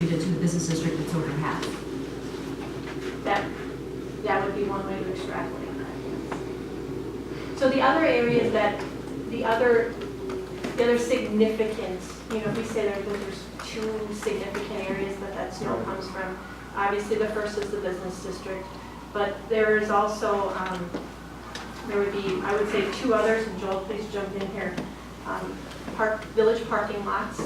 to the business district, it's over half. That would be one way to extrapolate that. So the other areas that, the other significant, if we say there's two significant areas that snow comes from, obviously the first is the business district, but there is also, there would be, I would say, two others, and Joel, please jump in here. Village parking lots.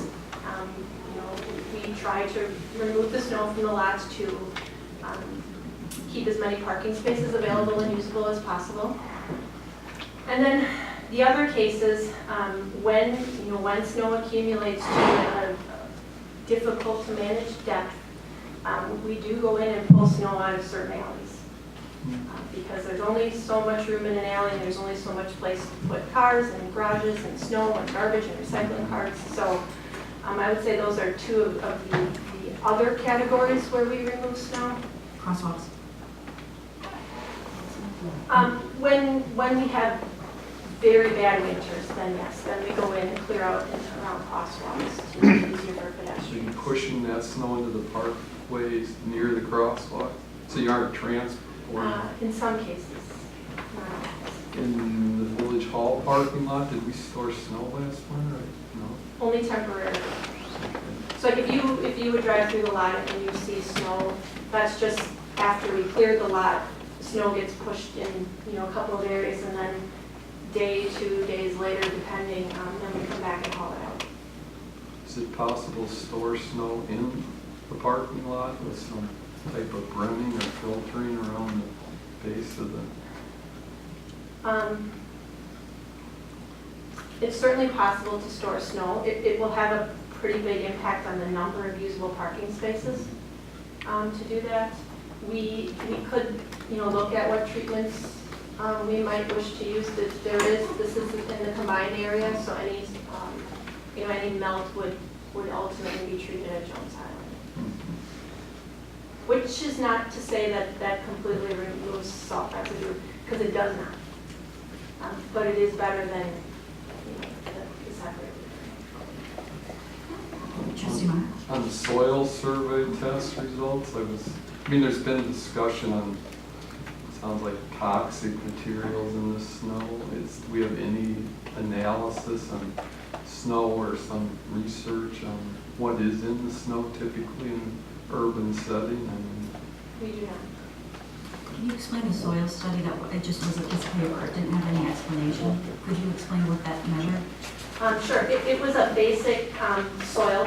We try to remove the snow from the lots to keep as many parking spaces available and usable as possible. And then the other cases, when snow accumulates to a difficult to manage depth, we do go in and pull snow out of certain alleys. Because there's only so much room in an alley, and there's only so much place to put cars and garages and snow and garbage and recycling carts. So I would say those are two of the other categories where we remove snow. Crosswalks. When we have very bad winters, then yes, then we go in and clear out around crosswalks to make it easier for So pedestrians. you're pushing that snow into the parkways near the crosswalk? So you aren't transporting? In some cases. In the Village Hall parking lot, did we store snow last winter? No? Only temporarily. So like if you would drive through the lot and you see snow, that's just after we cleared the lot, snow gets pushed in, a couple of areas, and then day, 2 days later, depending, then we come back and haul it out. Is it possible to store snow in the parking lot with some type of brenning or filtering around the base of the? It's certainly possible to store snow. It will have a pretty big impact on the number of usable parking spaces to do that. We could, look at what treatments we might wish to use. This is in the combined area, so any melt would ultimately be treated at Jones Island. Which is not to say that completely removes salt residue, because it does not. But it is better than the separated. Trustee Meyer. On the soil survey test results, there's been discussion on, sounds like toxic materials in the snow. Do we have any analysis on snow or some research on what is in the snow typically in an urban setting? We do not. Can you explain the soil study that it just was a piece of paper? It didn't have any explanation. Could you explain what that measured? Sure. It was a basic soil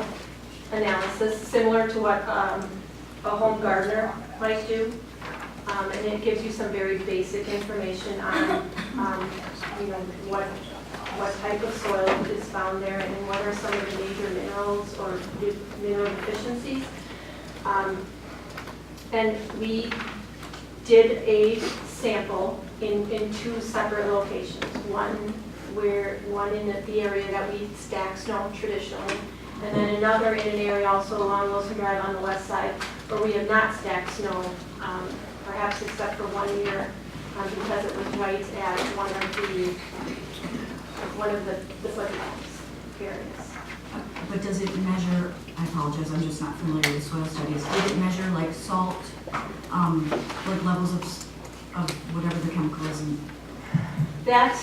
analysis, similar to what a home gardener might do. And it gives you some very basic information on, what type of soil is found there and what are some of the major minerals or mineral deficiencies. And we did a sample in two separate locations. One in the area that we stack snow traditionally, and then another in an area also along Wilson Drive on the west side where we have not stacked snow, perhaps except for 1 year, because it was right at one of the footpaths areas. But does it measure, I apologize, I'm just not familiar with soil studies. Did it measure like salt, like levels of whatever the chemical is in? That,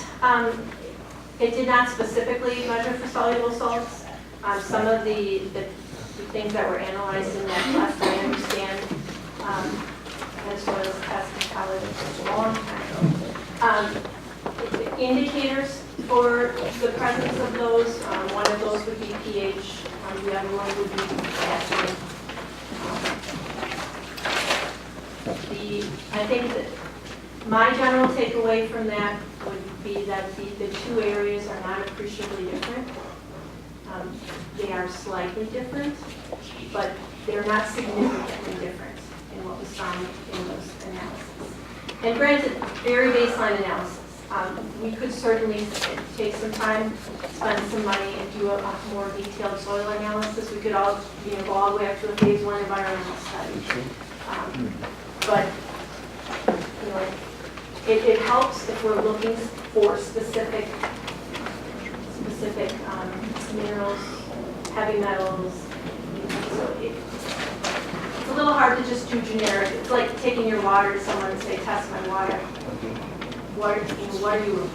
it did not specifically measure for soluble salts. Some of the things that were analyzed in that test, I understand, had soils test in college a long time ago. Indicators for the presence of those, one of those would be pH, the other one would be potassium. I think that my general takeaway from that would be that the two areas are not appreciably different. They are slightly different, but they're not significantly different in what was found in those analyses. And granted, very baseline analysis. We could certainly take some time, spend some money, and do a more detailed soil analysis. We could all, go all the way up to a phase 1 environmental study. But it helps if we're looking for specific minerals, heavy metals. So hard to just do generic. It's like taking your water to someone and say, test my water. What are you?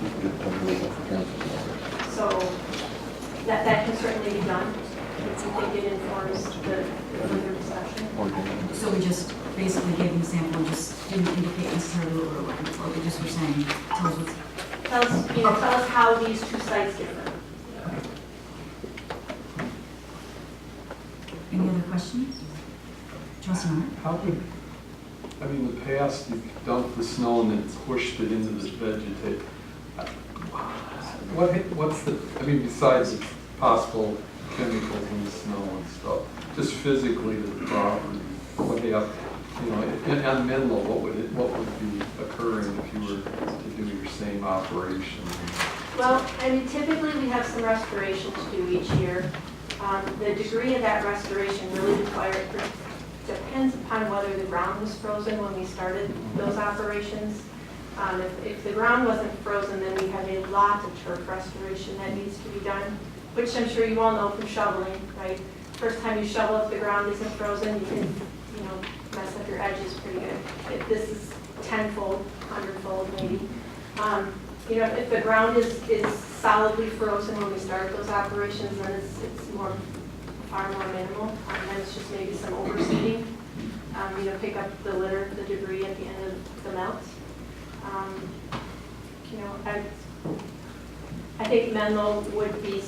So that can certainly be done. I think it informs the further discussion. So we just basically gave them a sample and just didn't indicate necessarily what we're looking for. We just were saying, tell us what's. Tell us how these two sites differ. Any other questions? Trustee Martin? How would, I mean, in the past, you've dumped the snow and then pushed it into this vegetation. What's the, I mean, besides the possible chemicals in the snow and stuff, just physically to the property, what they have, you know, on Menlo, what would be occurring if you were to do your same operation? Well, I mean, typically we have some restoration to do each year. The degree of that restoration really depends upon whether the ground was frozen when we started those operations. If the ground wasn't frozen, then we have a lot of turf restoration that needs to be done, which I'm sure you all know from shoveling, right? First time you shovel if the ground isn't frozen, you can, you know, mess up your edges pretty good. If this is tenfold, 100-fold maybe. You know, if the ground is solidly frozen when we start those operations, then it's far more minimal. Then it's just maybe some overseeding. You know, pick up the litter, the debris at the end of the melt. You know, I think Menlo would be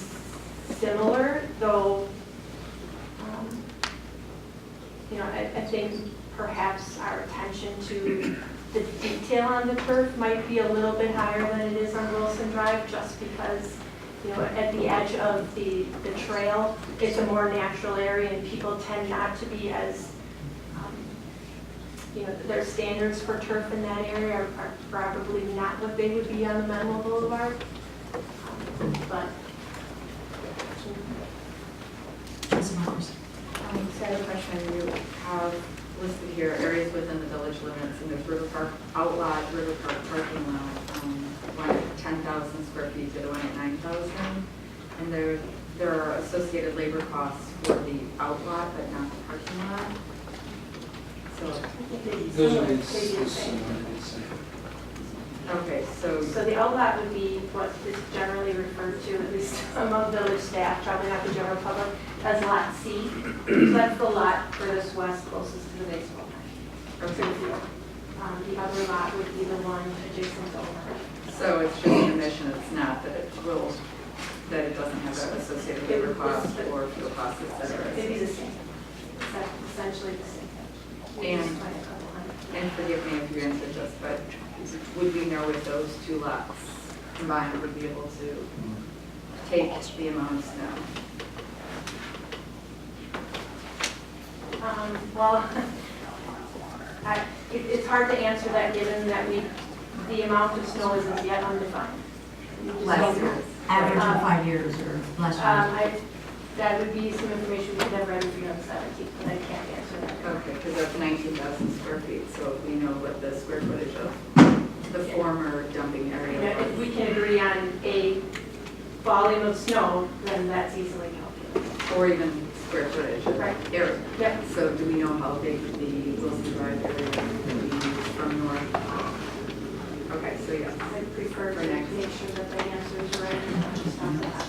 similar, though. You know, I think perhaps our attention to the detail on the turf might be a little bit higher than it is on Wilson Drive, just because, you know, at the edge of the trail, it's a more natural area, and people tend not to be as, you know, their standards for turf in that area are probably not what they would be on the Menlo Boulevard. But Trustee Martin? So I have a question. You have listed here areas within the village limits, and there's River Park outlot, River Park parking lot, one at 10,000 square feet, the other one at 9,000. And there are associated labor costs for the outlot, but not the parking lot. Okay, so the outlet would be what is generally referred to, at least among village staff, probably not the general public, as Lot C. So that's the lot furthest west closest to the baseball park, or to the field. The other lot would be the one adjacent to Oak. so it's just an admission, it's not that it doesn't have that associated labor cost or fuel costs, et cetera. It'd be the same. It's essentially the same. And forgive me if you answered this, but would we know if those two lots combined would be able to take the amount of snow? Well, it's hard to answer that given that the amount of snow isn't yet undefined. Last year. Average of 5 years or less years? That would be some information we could have ready for you on the 17th, but I can't answer that. Okay, because that's 19,000 square feet, so we know what the square footage of the former dumping area You know, if was. we can agree on a volume of snow, then that's easily calculated. Or even square footage of Right. area. Yep. So do we know how big the Wilson Drive area would be from north? Okay, so yes. I prefer to make sure that the answers are right and not just off the top.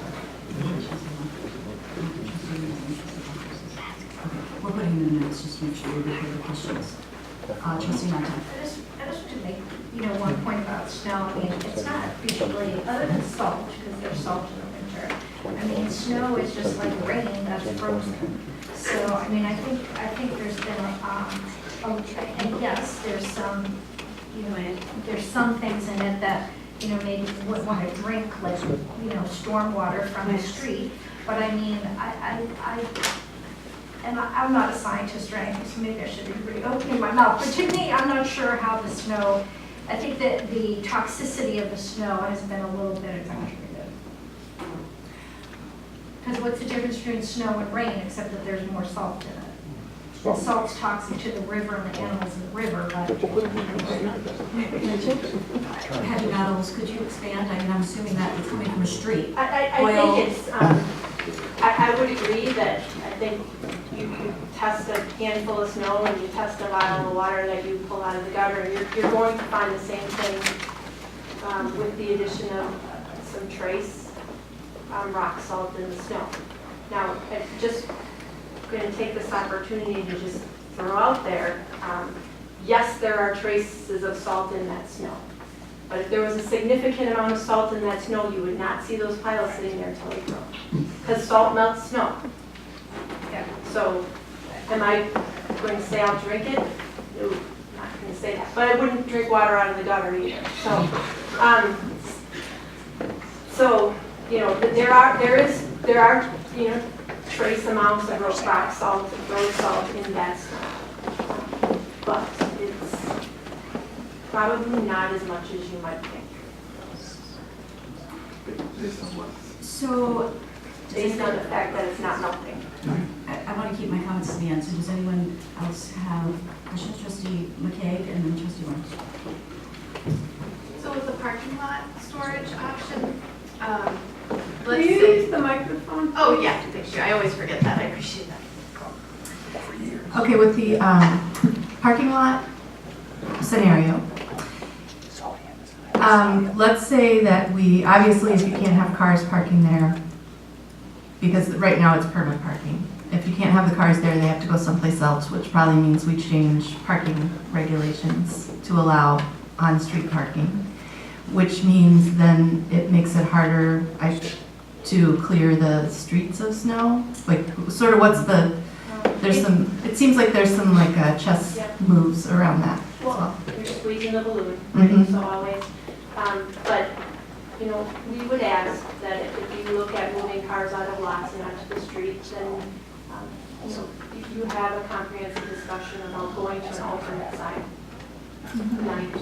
We're putting in the minutes just to make sure we record the questions. Trustee Martin? I just want to make, one point about snow. I mean, it's not usually, other than salt, because there's salt in the winter. I mean, snow is just like rain that's frozen. So, I mean, I think there's been, and yes, there's some, there's some things in it that, maybe you wouldn't want to drink, like, storm water from the street. But I mean, I'm not a scientist or anything, so maybe I should be really opening my mouth. But to me, I'm not sure how the snow, I think that the toxicity of the snow has been a little bit exaggerated. Because what's the difference between snow and rain, except that there's more salt in it? The salt's toxic to the river and the animals in the river, but... Heavy metals, could you expand? I mean, I'm assuming that it's coming from a street. I Oil. think it's, I would agree that I think, you test a handful of snow and you test a vial of water that you pull out of the gutter, and you're going to find the same thing with the addition of some trace rock salt in the snow. Now, I'm just going to take this opportunity to just throw out there, yes, there are traces of salt in that snow. But if there was a significant amount of salt in that snow, you would not see those piles sitting there until April. Because salt melts snow. Yeah. So, am I going to say I'll drink it? No, not going to say that. But I wouldn't drink water out of the gutter either. So, you know, there are, you know, trace amounts of rock salt, road salt in that snow. But it's probably not as much as you might think. So, Based on the fact that it's not melting. I want to keep my comments to the end, so does anyone else have questions? Trustee McKay and then Trustee Lawrence. So with the parking lot storage option, Can let's you say, use the microphone? oh yeah, thank you, I always forget that, I appreciate that. Okay, with the parking lot scenario, let's say that we, obviously if you can't have cars parking there, because right now it's permit parking. If you can't have the cars there, they have to go someplace else, which probably means we change parking regulations to allow on-street parking, which means then it makes it harder to clear the streets of snow. Like, sort of what's the, there's some, it seems like there's some like chess moves around that as well. You're squeezing the balloon, Mhm. so always. But, you know, we would ask that if you look at moving cars out of lots and onto the streets, then, you know, if you have a comprehensive discussion about going to an alternate site night,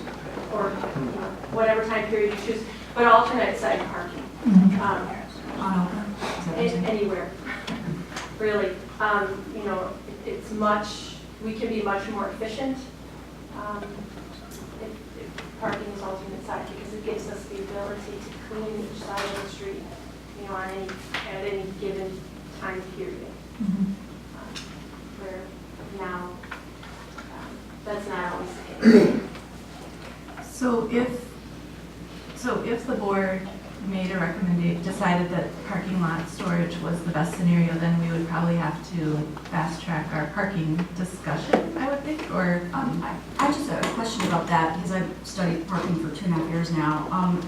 or, you know, whatever time period you choose, but alternate site parking. Mhm. On open? Is that what you're saying? Anywhere, really. You know, it's much, we can be much more efficient if parking is alternate side, because it gives us the ability to clean each side of the street, you know, at any given time period. Mhm. Where now, that's not always the case. So if the board made a recommendation, decided that parking lot storage was the best scenario, then we would probably have to fast track our parking discussion, I would think, or, I just have a question about that, because I've studied parking for 2.5 years now.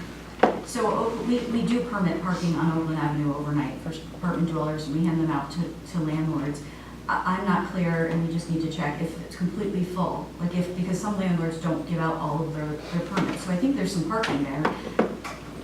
So we do permit parking on Oakland Avenue overnight for apartment dwellers, and we hand them out to landlords. I'm not clear, and we just need to check if it's completely full, like because some landlords don't give out all of their permits. So I think there's some parking there.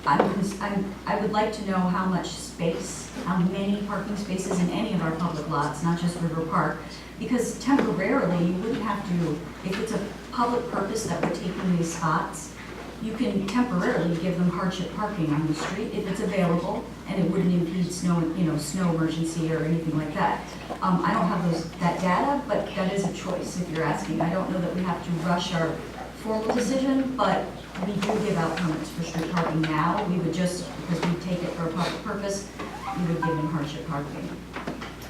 I would like to know how much space, how many parking spaces in any of our public lots, not just River Park, because temporarily you wouldn't have to, if it's a public purpose that we're taking these spots, you can temporarily give them hardship parking on the street if it's available and it wouldn't impede snow emergency or anything like that. I don't have that data, but that is a choice if you're asking. I don't know that we have to rush our formal decision, but we do give out permits for street parking now. We would just, because we take it for a public purpose, we would give them hardship parking.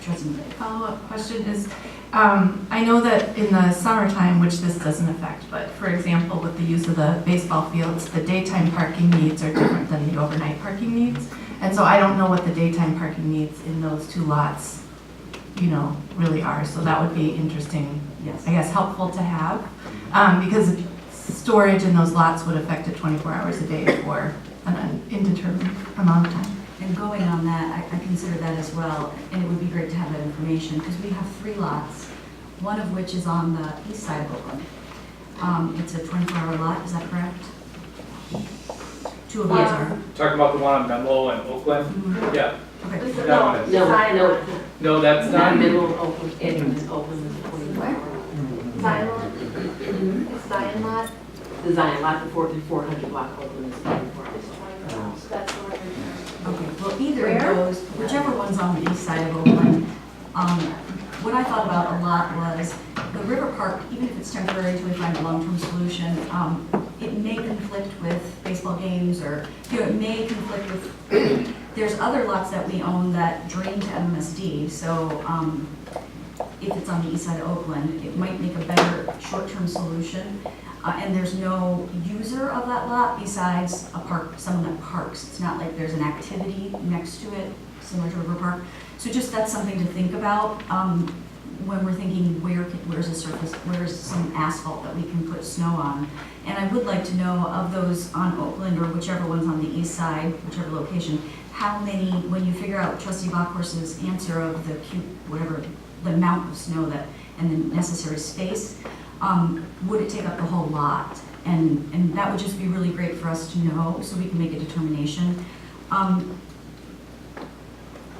Trustee McKay. follow-up question is, I know that in the summertime, which this doesn't affect, but for example, with the use of the baseball fields, the daytime parking needs are different than the overnight parking needs. And so I don't know what the daytime parking needs in those two lots, really are. So that would be interesting, Yes. I guess, helpful to have. Because storage in those lots would affect it 24 hours a day for an indeterminate amount of time. And going on that, I consider that as well, and it would be great to have that information, because we have 3 lots, one of which is on the east side of Oakland. It's a 24-hour lot, is that correct? 2 of those are. Talking about the one on Menlo and Oakland? Mhm. Yeah. Okay. This is, That one is. Zion. No, that's not. middle of Oakland, it is open as a 24-hour. Zion lot? It's Zion lot, The Zion lot, the 400 block Oakland is 24 hours. it's 24 hours, that's the one we're doing. Okay, well, either Where? of those, whichever one's on the east side of Oakland, what I thought about a lot was the River Park, even if it's temporary until we find a long-term solution, it may conflict with baseball games, or, it may conflict with, there's other lots that we own that drain to MSD, so, if it's on the east side of Oakland, it might make a better short-term solution. And there's no user of that lot besides someone that parks. It's not like there's an activity next to it, similar to River Park. So just that's something to think about when we're thinking where's a surface, where's some asphalt that we can put snow on. And I would like to know of those on Oakland or whichever one's on the east side, whichever location, how many, when you figure out Trustee Bockhorst's answer of the the amount of snow that and the necessary space, would it take up the whole lot? And that would just be really great for us to know so we can make a determination.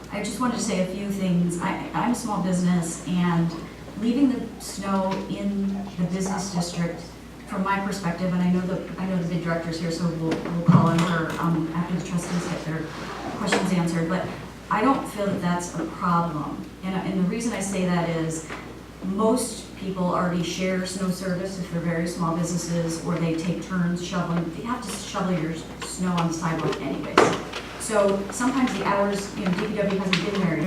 I just wanted to say a few things. I'm a small business, and leaving the snow in the business district, from my perspective, and I know the bid director's here, so we'll call on her after the trustees get their questions answered, but I don't feel that that's a problem. And the reason I say that is most people already share snow service if they're very small businesses, or they take turns shoveling. You have to shovel your snow on the sidewalk anyways. So sometimes the hours, DPW hasn't been there